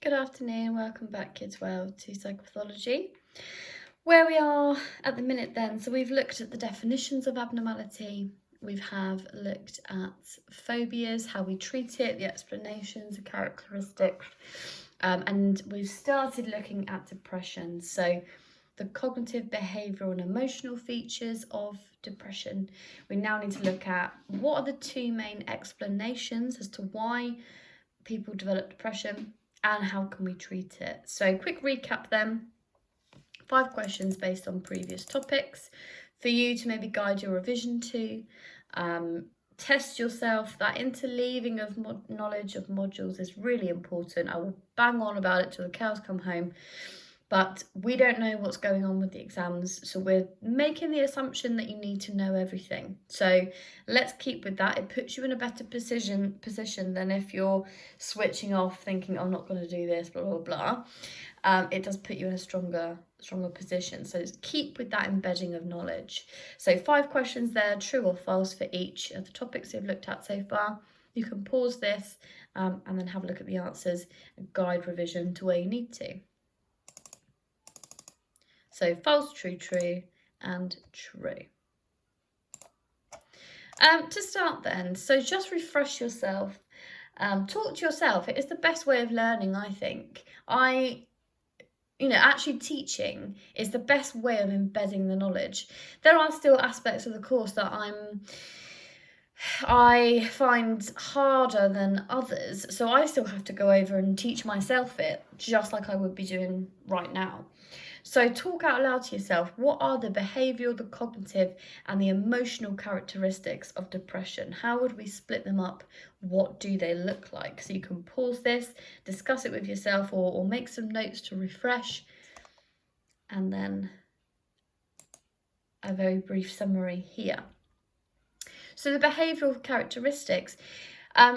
Good afternoon, welcome back Kids World to Psychopathology. Where we are at the minute then, so we've looked at the definitions of abnormality, we have looked at phobias, how we treat it, the explanations, the characteristics, and we've started looking at depression. So the cognitive, behavioural and emotional features of depression. We now need to look at what are the two main explanations as to why people develop depression and how can we treat it. So quick recap then, 5 questions based on previous topics for you to maybe guide your revision to. Test yourself. That interleaving of knowledge of modules is really important. I will bang on about it till the cows come home. But we don't know what's going on with the exams, so we're making the assumption that you need to know everything. So let's keep with that. It puts you in a better position than if you're switching off thinking, I'm not going to do this, blah, blah, blah. It does put you in a stronger position. So keep with that embedding of knowledge. So 5 questions there, true or false for each of the topics we've looked at so far. You can pause this and then have a look at the answers and guide revision to where you need to. So false, true, true, and true. To start then, so just refresh yourself. Talk to yourself. It is the best way of learning, I think. Actually teaching is the best way of embedding the knowledge. There are still aspects of the course that I find harder than others, so I still have to go over and teach myself it, just like I would be doing right now. So talk out loud to yourself. What are the behavioural, the cognitive and the emotional characteristics of depression? How would we split them up? What do they look like? So you can pause this, discuss it with yourself or make some notes to refresh. And then a very brief summary here. So the behavioural characteristics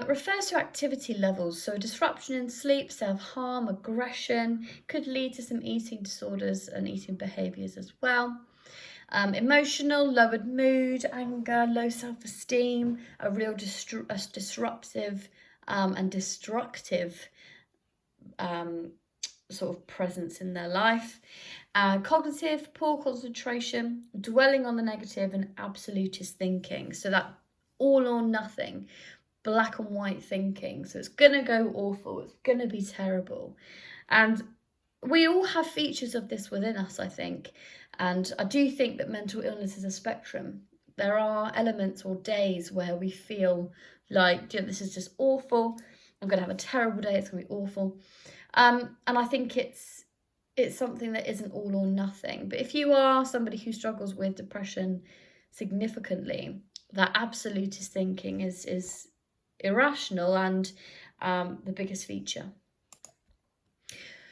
refers to activity levels, so a disruption in sleep, self-harm, aggression, could lead to some eating disorders and eating behaviours as well. Emotional, lowered mood, anger, low self-esteem, a real disruptive and destructive sort of presence in their life. Cognitive, poor concentration, dwelling on the negative and absolutist thinking, so that all or nothing, black and white thinking. So it's going to go awful, it's going to be terrible. And we all have features of this within us, I think. And I do think that mental illness is a spectrum. There are elements or days where we feel like, this is just awful, I'm going to have a terrible day, it's going to be awful. And I think it's something that isn't all or nothing. But if you are somebody who struggles with depression significantly, that absolutist thinking is irrational and the biggest feature.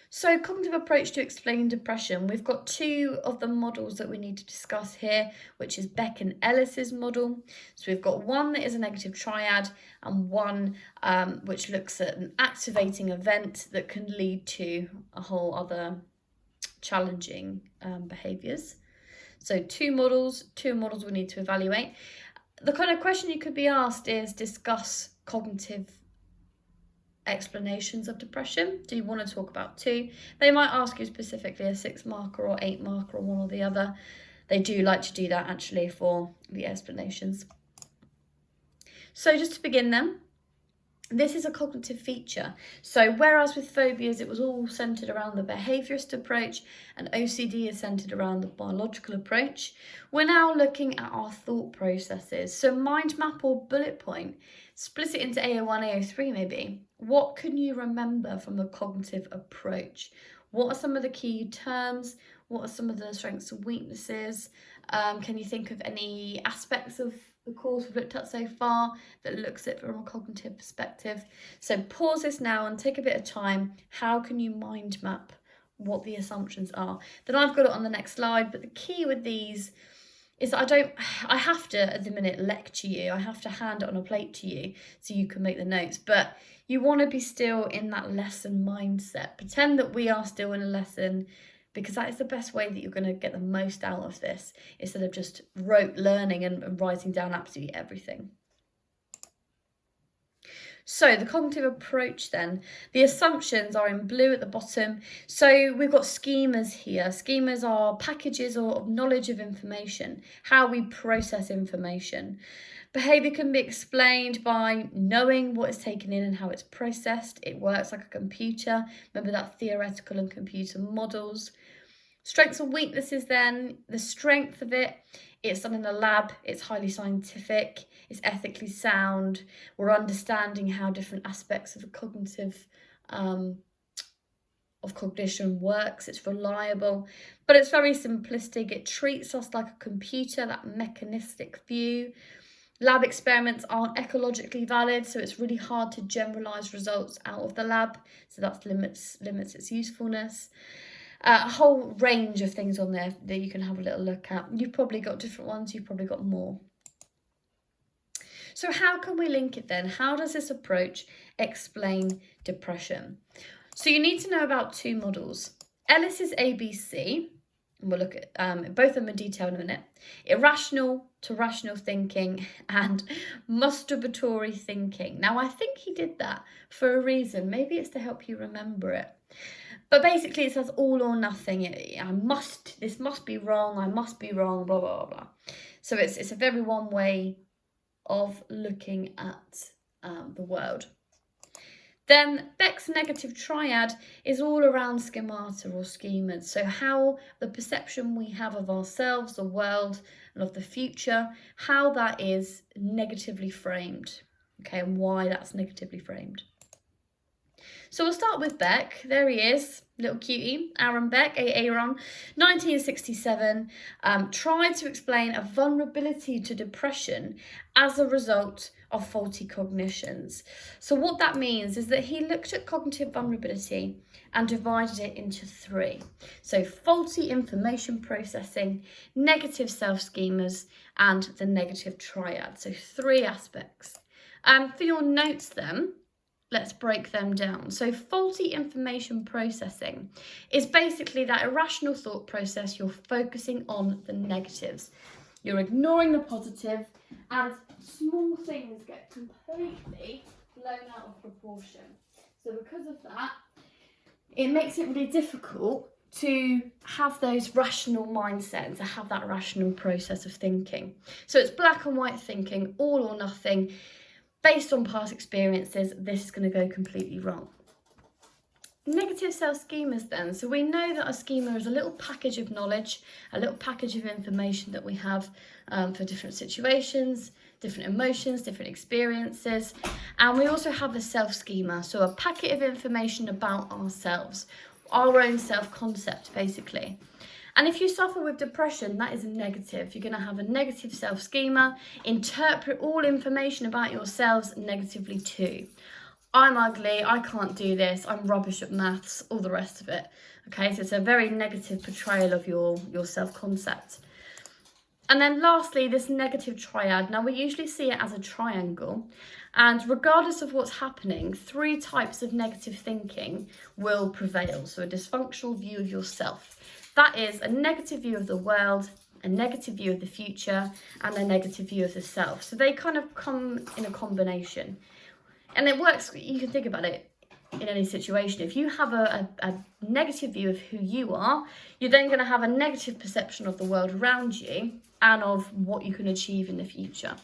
So cognitive approach to explain depression. We've got 2 of the models that we need to discuss here, which is Beck and Ellis's model. So we've got one that is a negative triad and one which looks at an activating event that can lead to a whole other challenging behaviours. So 2 models we need to evaluate. The kind of question you could be asked is discuss cognitive explanations of depression. Do you want to talk about 2? They might ask you specifically a 6 marker or 8 marker or one or the other. They do like to do that actually for the explanations. So just to begin then, this is a cognitive feature. So whereas with phobias it was all centred around the behaviourist approach and OCD is centred around the biological approach, we're now looking at our thought processes. So mind map or bullet point, split it into AO1, AO3 maybe. What can you remember from the cognitive approach? What are some of the key terms? What are some of the strengths and weaknesses? Can you think of any aspects of the course we've looked at so far that looks at it from a cognitive perspective? So pause this now and take a bit of time. How can you mind map what the assumptions are? Then I've got it on the next slide, but the key with these is that I have to at the minute lecture you, I have to hand it on a plate to you so you can make the notes, but you want to be still in that lesson mindset. Pretend that we are still in a lesson, because that is the best way that you're going to get the most out of this, instead of just rote learning and writing down absolutely everything. So the cognitive approach then, the assumptions are in blue at the bottom. So we've got schemas here. Schemas are packages of knowledge of information, how we process information. Behaviour can be explained by knowing what is taken in and how it's processed. It works like a computer. Remember that theoretical and computer models. Strengths and weaknesses then, the strength of it, it's done in the lab, it's highly scientific, it's ethically sound, we're understanding how different aspects of the cognitive of cognition works, it's reliable, but it's very simplistic. It treats us like a computer, that mechanistic view. Lab experiments aren't ecologically valid, so it's really hard to generalise results out of the lab, so that limits its usefulness. A whole range of things on there that you can have a little look at. You've probably got different ones, you've probably got more. So how can we link it then? How does this approach explain depression? So you need to know about two models. Ellis's ABC, and we'll look at both of them in detail in a minute. Irrational to rational thinking and masturbatory thinking. Now I think he did that for a reason. Maybe it's to help you remember it. But basically it says all or nothing. This must be wrong, I must be wrong, blah, blah, blah, blah. So it's a very one way of looking at the world. Then Beck's negative triad is all around schemata or schemas. So how the perception we have of ourselves, the world, and of the future, how that is negatively framed, okay, and why that's negatively framed. So we'll start with Beck. There he is, little cutie, Aaron Beck, Aaron, 1967, tried to explain a vulnerability to depression as a result of faulty cognitions. So what that means is that he looked at cognitive vulnerability and divided it into three. So faulty information processing, negative self-schemas, and the negative triad. So three aspects. For your notes then, let's break them down. So faulty information processing is basically that irrational thought process. You're focusing on the negatives. You're ignoring the positive, and small things get completely blown out of proportion. So because of that, it makes it really difficult to have those rational mindsets, to have that rational process of thinking. So it's black and white thinking, all or nothing. Based on past experiences, this is going to go completely wrong. Negative self-schemas then. So we know that a schema is a little package of knowledge, a little package of information that we have for different situations, different emotions, different experiences. And we also have a self-schema, so a packet of information about ourselves, our own self-concept basically. And if you suffer with depression, that is a negative. You're going to have a negative self-schema, interpret all information about yourselves negatively too. I'm ugly, I can't do this, I'm rubbish at maths, all the rest of it. Okay, so it's a very negative portrayal of your self-concept. And then lastly, this negative triad. Now we usually see it as a triangle, and regardless of what's happening, three types of negative thinking will prevail. So a dysfunctional view of yourself. That is a negative view of the world, a negative view of the future, and a negative view of the self. So they kind of come in a combination. And it works, you can think about it in any situation. If you have a negative view of who you are, you're then going to have a negative perception of the world around you and of what you can achieve in the future.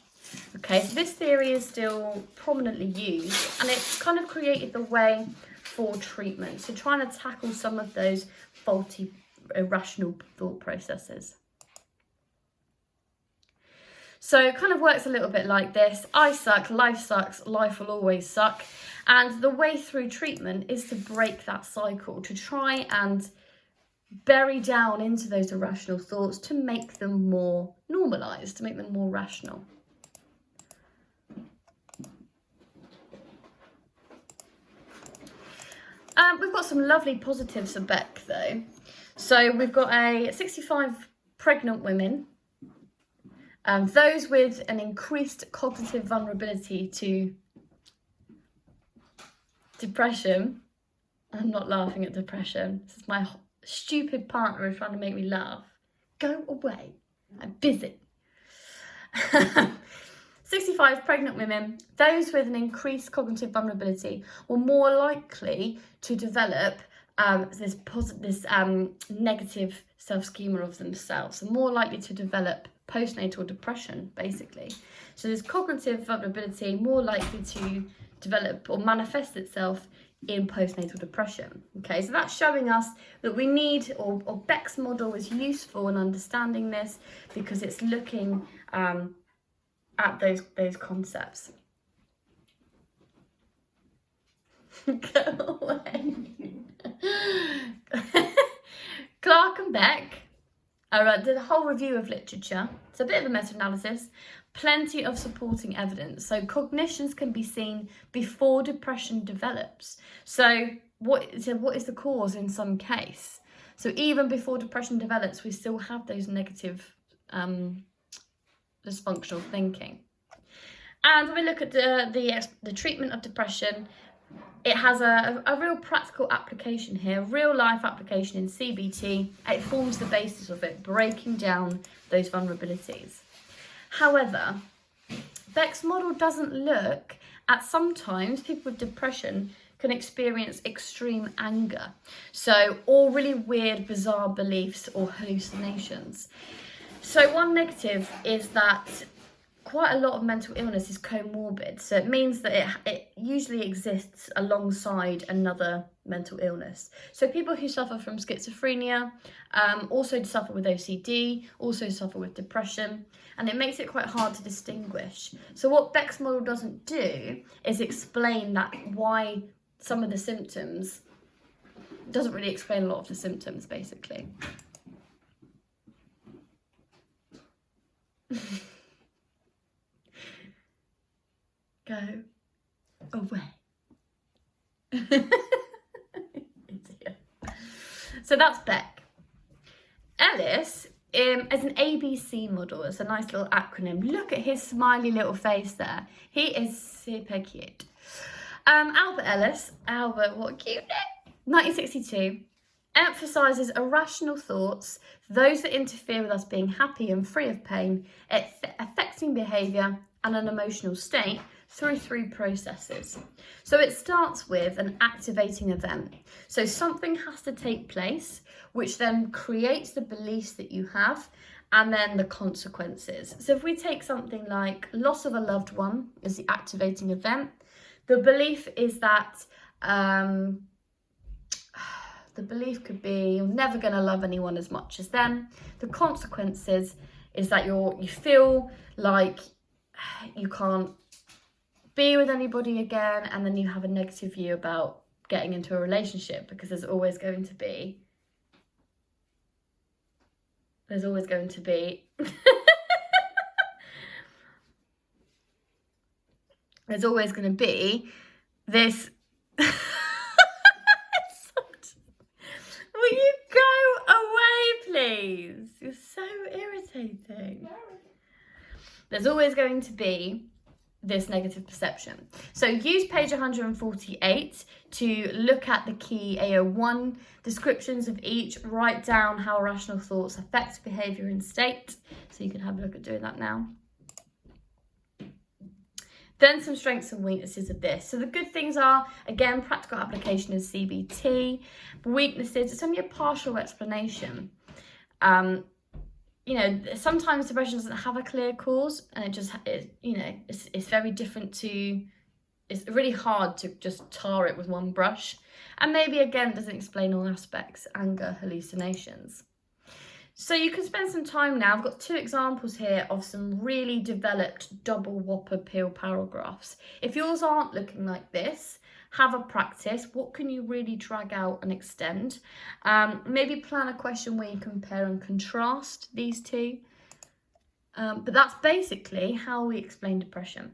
Okay, so this theory is still prominently used, and it's kind of created the way for treatment. So trying to tackle some of those faulty irrational thought processes. So it kind of works a little bit like this. I suck, life will always suck. And the way through treatment is to break that cycle, to try and bury down into those irrational thoughts to make them more normalised, to make them more rational. We've got some lovely positives for Beck though. So we've got 65 pregnant women, those with an increased cognitive vulnerability to depression. I'm not laughing at depression. This is my stupid partner who's trying to make me laugh. Go away. I'm busy. 65 pregnant women, those with an increased cognitive vulnerability were more likely to develop this negative self-schema of themselves, and more likely to develop postnatal depression, basically. So this cognitive vulnerability more likely to develop or manifest itself in postnatal depression. Okay, so that's showing us that we need, or Beck's model is useful in understanding this, because it's looking at those concepts. Go away. Clark and Beck did a whole review of literature. It's a bit of a meta-analysis, plenty of supporting evidence. So cognitions can be seen before depression develops. So what is the cause in some case? So even before depression develops, we still have those negative dysfunctional thinking. And when we look at the treatment of depression, it has a real practical application here, real life application in CBT. It forms the basis of it, breaking down those vulnerabilities. However, Beck's model doesn't look at, sometimes people with depression can experience extreme anger. So, or really weird, bizarre beliefs or hallucinations. So one negative is that quite a lot of mental illness is comorbid. So it means that it usually exists alongside another mental illness. So people who suffer from schizophrenia also suffer with OCD, also suffer with depression, and it makes it quite hard to distinguish. So what Beck's model doesn't do is explain that why some of the symptoms, doesn't really explain a lot of the symptoms, basically. Go away. So that's Beck. Ellis is an ABC model. It's a nice little acronym. Look at his smiley little face there. He is super cute. Albert Ellis, what a cute name, 1962, emphasises irrational thoughts, those that interfere with us being happy and free of pain, affecting behaviour and an emotional state through 3 processes. So it starts with an activating event. So something has to take place, which then creates the beliefs that you have, and then the consequences. So if we take something like loss of a loved one as the activating event, the belief is that the belief could be you're never going to love anyone as much as them. The consequences is that you feel like you can't be with anybody again, and then you have a negative view about getting into a relationship, because there's always going to be there's going to be this Will you go away, please? You're so irritating. There's always going to be this negative perception. So use page 148 to look at the key AO1 descriptions of each. Write down how irrational thoughts affect behaviour and state. So you can have a look at doing that now. Then some strengths and weaknesses of this. So the good things are, again, practical application is CBT. Weaknesses, it's only a partial explanation. Sometimes depression doesn't have a clear cause, and it's very different to, it's really hard to just tar it with one brush. And maybe, again, doesn't explain all aspects, anger, hallucinations. So you can spend some time now. I've got 2 examples here of some really developed double whopper peel paragraphs. If yours aren't looking like this, have a practice. What can you really drag out and extend? Maybe plan a question where you compare and contrast these 2. But that's basically how we explain depression.